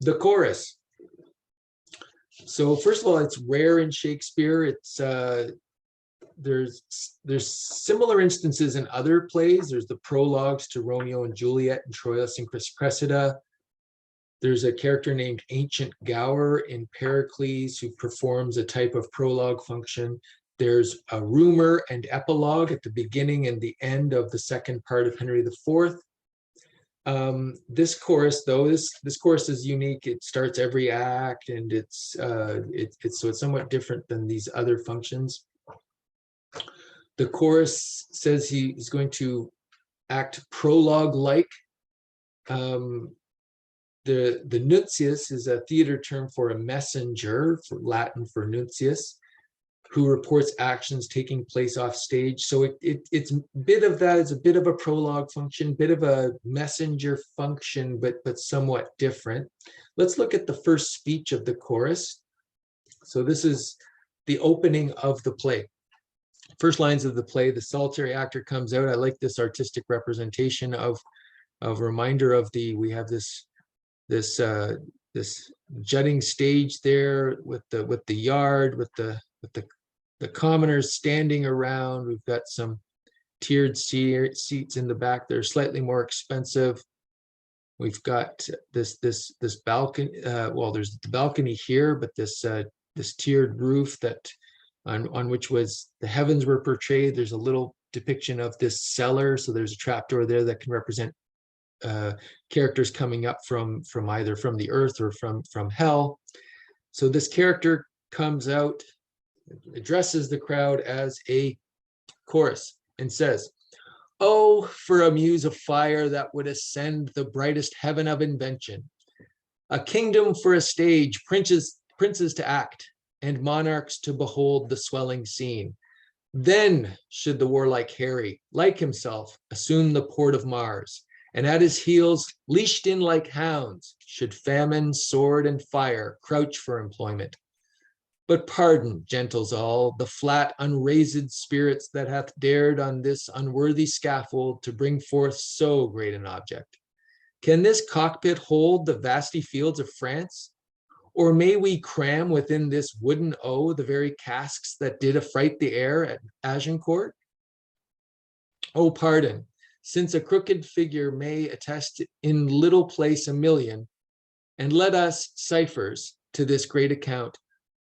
The chorus. So first of all, it's rare in Shakespeare. It's there's similar instances in other plays. There's the prologues to Romeo and Juliet and Troilus and Cressida. There's a character named Ancient Gower in Pericles who performs a type of prologue function. There's a rumor and epilogue at the beginning and the end of the second part of Henry IV. This chorus, though, this chorus is unique. It starts every act, and it's somewhat different than these other functions. The chorus says he is going to act prologue-like. The nuntius is a theater term for a messenger, for Latin for nuntius, who reports actions taking place off stage. So it's a bit of that. It's a bit of a prologue function, bit of a messenger function, but somewhat different. Let's look at the first speech of the chorus. So this is the opening of the play. First lines of the play, the solitary actor comes out. I like this artistic representation of reminder of we have this jutting stage there with the yard, with the commoners standing around. We've got some tiered seats in the back. They're slightly more expensive. We've got this balcony. Well, there's the balcony here, but this tiered roof that on which was the heavens were portrayed. There's a little depiction of this cellar. So there's a trapdoor there that can represent characters coming up from either from the earth or from hell. So this character comes out, addresses the crowd as a chorus, and says, "Oh, for a muse of fire that would ascend the brightest heaven of invention, a kingdom for a stage, princes to act, and monarchs to behold the swelling scene. Then should the warlike Harry, like himself, assume the port of Mars, and at his heels, leashed in like hounds, should famine, sword, and fire crouch for employment. But pardon, gentles all, the flat, unraised spirits that hath dared on this unworthy scaffold to bring forth so great an object. Can this cockpit hold the vasty fields of France? Or may we cram within this wooden O the very casks that did affright the air at Agincourt? Oh, pardon, since a crooked figure may attest in little place a million, and let us, ciphers, to this great account,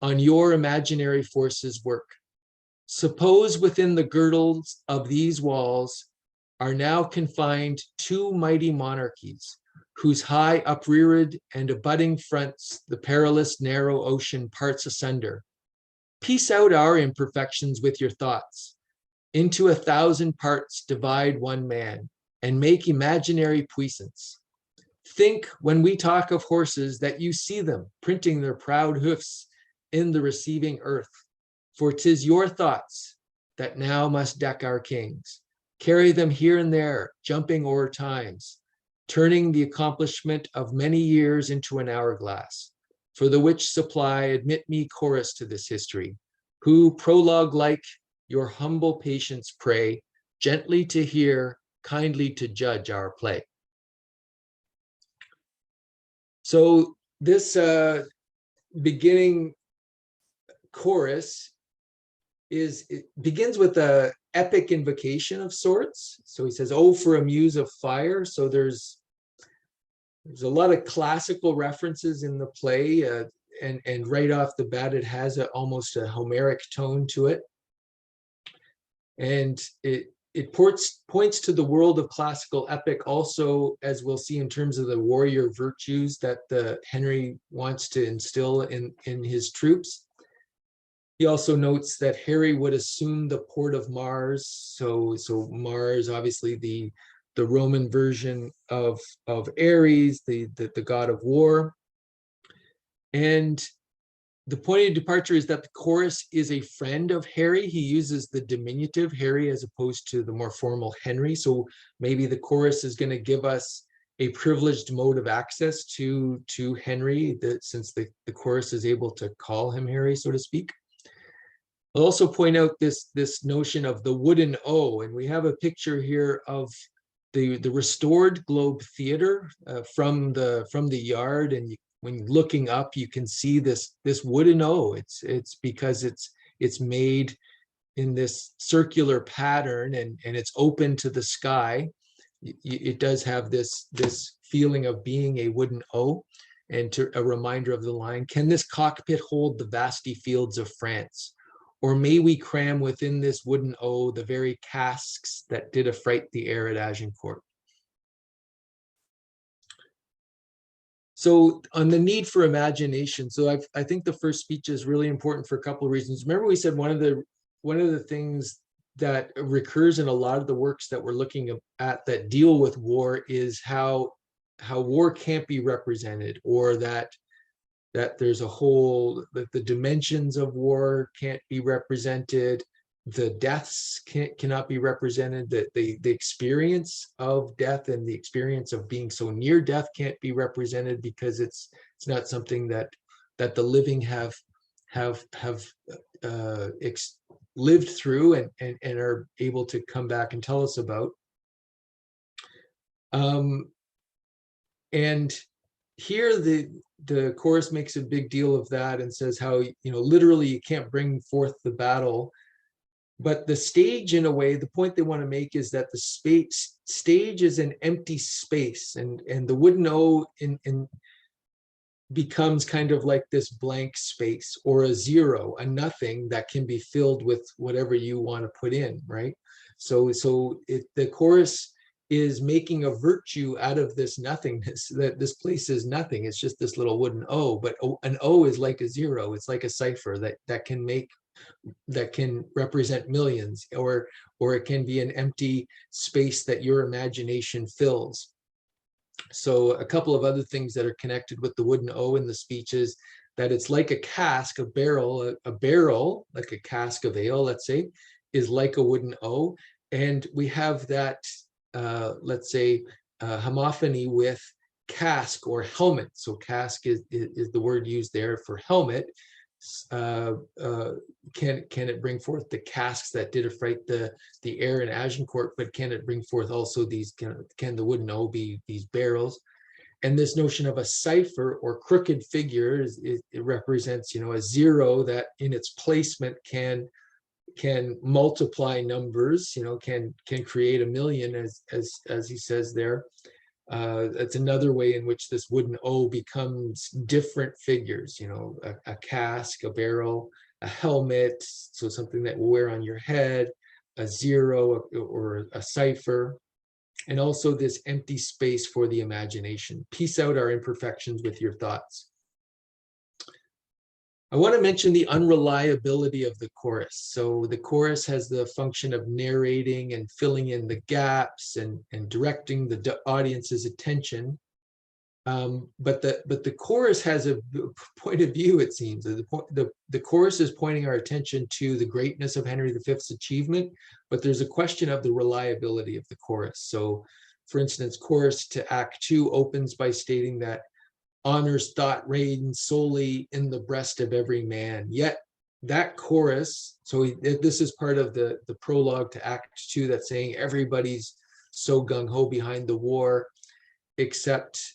on your imaginary forces work. Suppose within the girdles of these walls are now confined two mighty monarchies, whose high upreared and abutting fronts the perilous narrow ocean parts asunder. Piece out our imperfections with your thoughts. Into 1,000 parts divide one man, and make imaginary puissance. Think when we talk of horses that you see them printing their proud hoofs in the receiving earth, for 'tis your thoughts that now must deck our kings, carry them here and there, jumping o'er times, turning the accomplishment of many years into an hourglass, for the which supply admit me chorus to this history, who prologue like your humble patience pray, gently to hear, kindly to judge our play." So this beginning chorus begins with a epic invocation of sorts. So he says, "Oh, for a muse of fire." So there's a lot of classical references in the play, and right off the bat, it has almost a Homeric tone to it, and it points to the world of classical epic also, as we'll see in terms of the warrior virtues that Henry wants to instill in his troops. He also notes that Harry would assume the port of Mars. So Mars, obviously the Roman version of Ares, the god of war. And the point of departure is that the chorus is a friend of Harry. He uses the diminutive Harry as opposed to the more formal Henry. So maybe the chorus is going to give us a privileged mode of access to Henry, since the chorus is able to call him Harry, so to speak. I'll also point out this notion of the wooden O, and we have a picture here of the restored Globe Theatre from the yard, and when looking up, you can see this wooden O. It's because it's made in this circular pattern, and it's open to the sky. It does have this feeling of being a wooden O, and a reminder of the line, can this cockpit hold the vasty fields of France? Or may we cram within this wooden O the very casques that did affright the air at Agincourt? So on the need for imagination, so I think the first speech is really important for a couple of reasons. Remember, we said one of the things that recurs in a lot of the works that we're looking at that deal with war is how war can't be represented, or that there's a whole, that the dimensions of war can't be represented, the deaths cannot be represented, that the experience of death and the experience of being so near death can't be represented, because it's not something that the living have lived through and are able to come back and tell us about. And here the chorus makes a big deal of that and says how, literally you can't bring forth the battle. But the stage, in a way, the point they want to make is that the stage is an empty space, and the wooden O in becomes kind of like this blank space, or a zero, a nothing that can be filled with whatever you want to put in, right? So the chorus is making a virtue out of this nothingness, that this place is nothing. It's just this little wooden O, but an O is like a zero. It's like a cipher that can represent millions, or it can be an empty space that your imagination fills. So a couple of other things that are connected with the wooden O in the speech is that it's like a cask, a barrel, like a cask of ale, let's say, is like a wooden O. And we have that, let's say, homophony with casque or helmet. So casque is the word used there for helmet. Can it bring forth the casques that did affright the air in Agincourt, but can it bring forth also these, can the wooden O be these barrels? And this notion of a cipher or crooked figure it represents, a zero that in its placement can multiply numbers, can create a million, as he says there. That's another way in which this wooden O becomes different figures, a cask, a barrel, a helmet, so something that will wear on your head, a zero or a cipher, and also this empty space for the imagination. Piece out our imperfections with your thoughts. I want to mention the unreliability of the chorus. So the chorus has the function of narrating and filling in the gaps and directing the audience's attention. But the chorus has a point of view, it seems. The chorus is pointing our attention to the greatness of Henry V's achievement, but there's a question of the reliability of the chorus. So, for instance, chorus to Act 2 opens by stating that honor's thought reigns solely in the breast of every man. Yet that chorus, so this is part of the prologue to Act 2 that's saying everybody's so gung-ho behind the war, except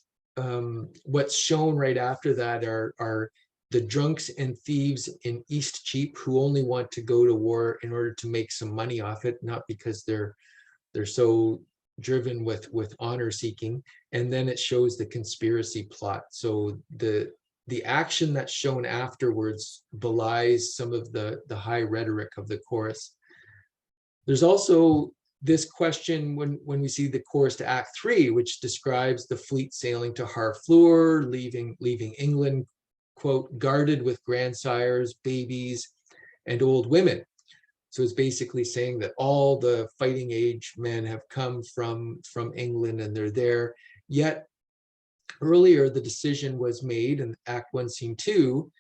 what's shown right after that are the drunks and thieves in Eastcheap who only want to go to war in order to make some money off it, not because they're so driven with honor seeking. And then it shows the conspiracy plot. So the action that's shown afterwards belies some of the high rhetoric of the chorus. There's also this question when we see the chorus to Act 3, which describes the fleet sailing to Harfleur, leaving England, quote, guarded with grandsires, babies, and old women. So it's basically saying that all the fighting age men have come from England and they're there. Yet earlier the decision was made in Act 1, Scene 2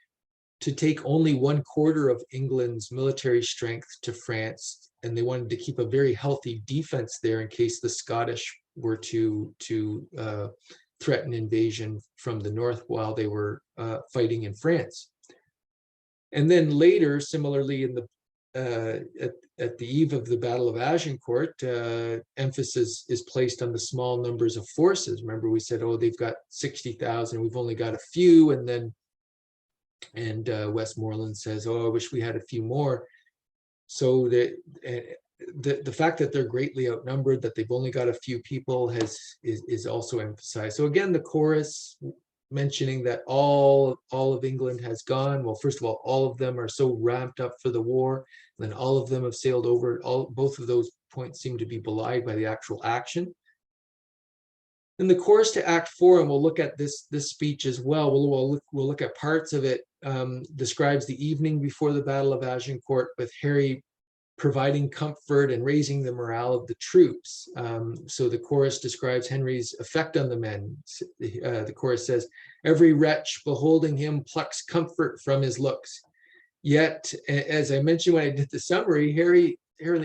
to take only 1/4 of England's military strength to France, and they wanted to keep a very healthy defense there in case the Scottish were to threaten invasion from the north while they were fighting in France. And then later, similarly, in at the eve of the Battle of Agincourt, emphasis is placed on the small numbers of forces. Remember, we said, oh, they've got 60,000, we've only got a few, and Westmoreland says, oh, I wish we had a few more. So the fact that they're greatly outnumbered, that they've only got a few people, is also emphasized. So again, the chorus mentioning that all of England has gone. Well, first of all of them are so ramped up for the war, and then all of them have sailed over. Both of those points seem to be belied by the actual action. And the chorus to Act 4, and we'll look at this speech as well. We'll look at parts of it. Describes the evening before the Battle of Agincourt, with Harry providing comfort and raising the morale of the troops. So the chorus describes Henry's effect on the men. The chorus says, "Every wretch beholding him plucks comfort from his looks." Yet, as I mentioned when I did the summary, Harry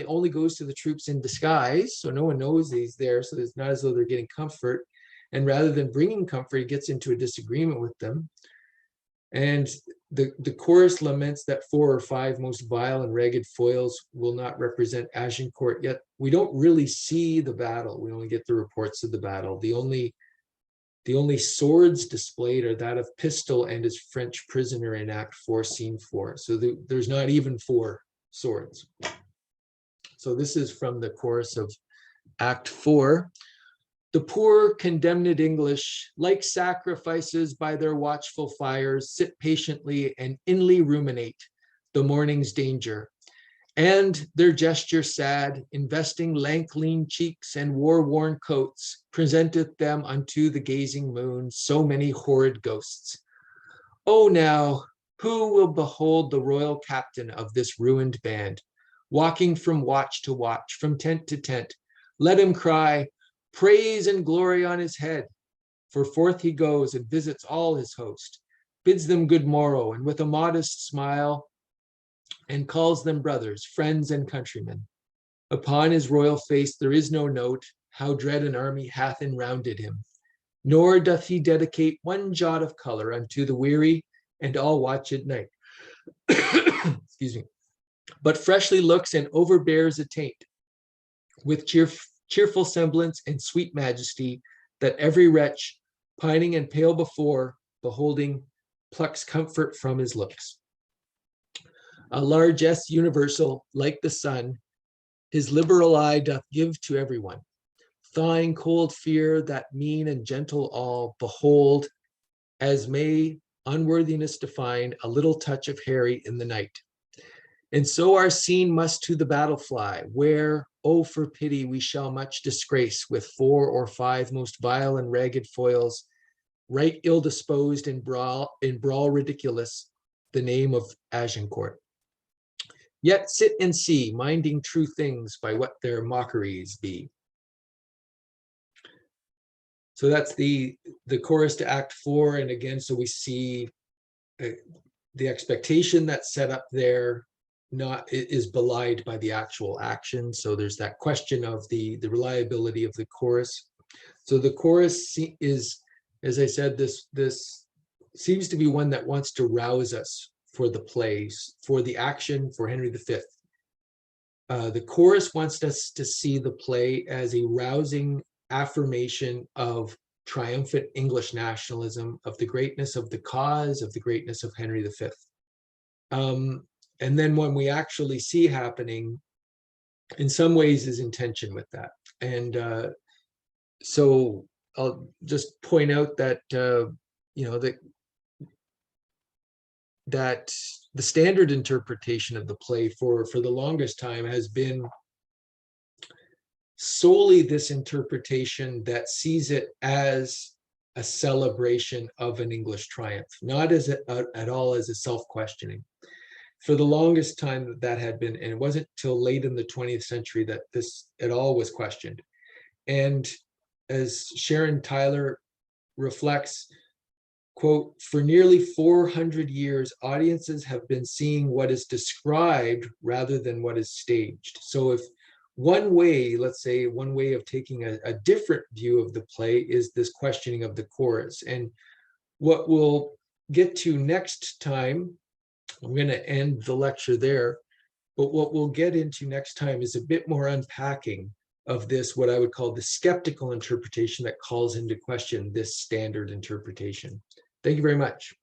only goes to the troops in disguise, so no one knows he's there, so it's not as though they're getting comfort. And rather than bringing comfort, he gets into a disagreement with them. And the chorus laments that 4 or 5 most vile and ragged foils will not represent Agincourt, yet we don't really see the battle. We only get the reports of the battle. The only swords displayed are that of Pistol and his French prisoner in Act 4, Scene 4. So there's not even 4 swords. So this is from the chorus of Act 4. "The poor condemned English, like sacrifices by their watchful fires, sit patiently and inly ruminate the morning's danger. And their gesture sad, investing lank lean cheeks and war-worn coats, presenteth them unto the gazing moon so many horrid ghosts. Oh, now, who will behold the royal captain of this ruined band, walking from watch to watch, from tent to tent? Let him cry, praise and glory on his head, for forth he goes and visits all his host, bids them good morrow, and with a modest smile, and calls them brothers, friends, and countrymen. Upon his royal face there is no note how dread an army hath enrounded him, nor doth he dedicate one jot of color unto the weary and all watched night." Excuse me. "But freshly looks and overbears a taint with cheerful semblance and sweet majesty, that every wretch, pining and pale before, beholding, plucks comfort from his looks. A largesse universal, like the sun, his liberal eye doth give to everyone, thawing cold fear that mean and gentle all behold, as may unworthiness define a little touch of Harry in the night. And so our scene must to the battle fly, where, oh, for pity, we shall much disgrace with 4 or 5 most vile and ragged foils, right ill disposed in brawl ridiculous, the name of Agincourt. Yet sit and see, minding true things by what their mockeries be." So that's the chorus to Act 4. And again, so we see the expectation that's set up there is belied by the actual action. So there's that question of the reliability of the chorus. So the chorus is, as I said, this seems to be one that wants to rouse us for the plays, for the action, for Henry V. The chorus wants us to see the play as a rousing affirmation of triumphant English nationalism, of the greatness of the cause, of the greatness of Henry V. And then when we actually see happening, in some ways is in tension with that. And so I'll just point out that, that the standard interpretation of the play for the longest time has been solely this interpretation that sees it as a celebration of an English triumph, not as at all as a self-questioning. For the longest time that had been, and it wasn't till late in the 20th century that this at all was questioned. And as Sharon Tyler reflects, quote, "For nearly 400 years, audiences have been seeing what is described rather than what is staged." So if one way, let's say, one way of taking a different view of the play is this questioning of the chorus. And what we'll get to next time, I'm going to end the lecture there, But what we'll get into next time is a bit more unpacking of this, what I would call the skeptical interpretation that calls into question this standard interpretation. Thank you very much.